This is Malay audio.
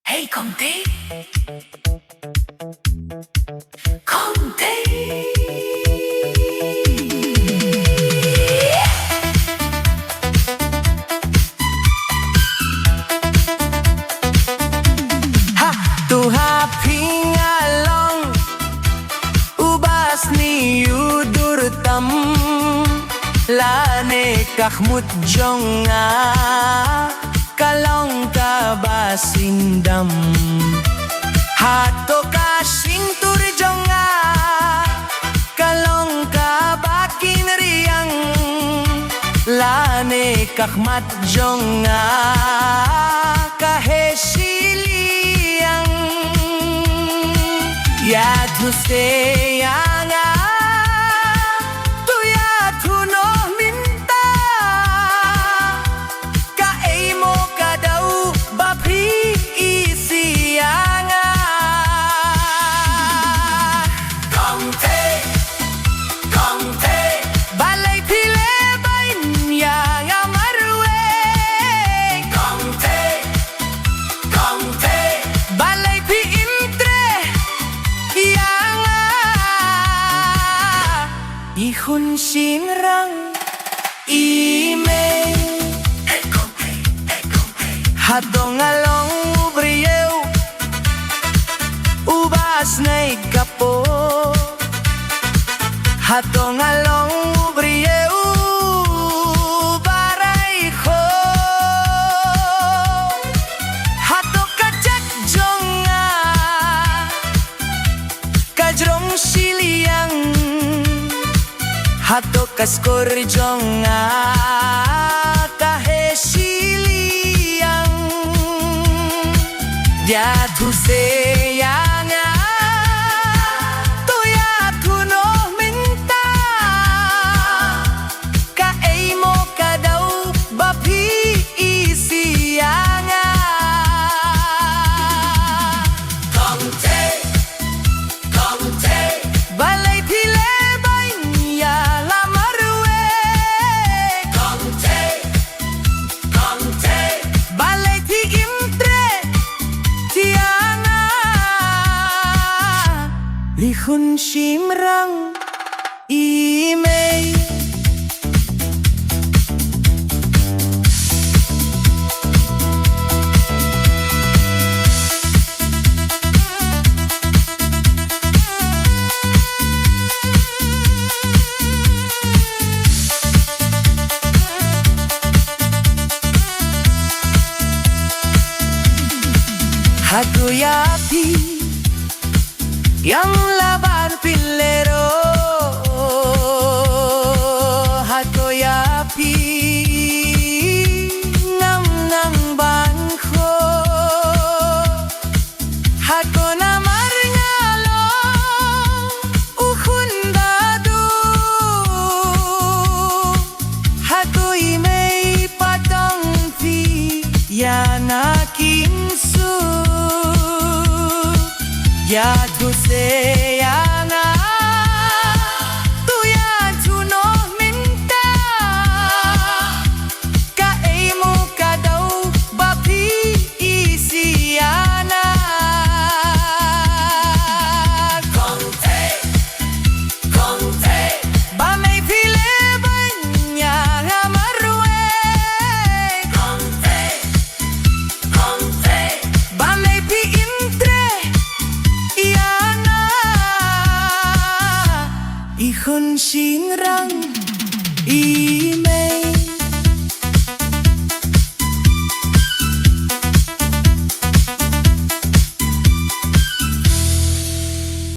Hey Kongthei, Kongthei. Ha, tuha pingalong ubas ni yudur tam lane kahmut jonga kalong ka basindam hato ka singtur jonga kalong ka bakin riang lane kahmat jonga kahesiliang yad huseyanga Ihun singrang ime hadong along ubriyew ubas na ikapo hadong along ubriyew baray ko hato kajak jonga kajrong siliang hato kaskor jonga kahesiliang diat huseyanga toya kuno minta kaemo kadau bapi isianga Kongthei, Kongthei balay pile Lihun simrang imei Hagoyapi yang laban pilero hagoyapi ngam nang bangko hago namar ngalong ukun dadu hago imei patang pi yanaking su yad huseyanga tuya juno minta kaemu kadau bapi isiana Kongthei, Kongthei bamay pile banya marwe Kongthei, Kongthei bamay pi intre Ihun singrang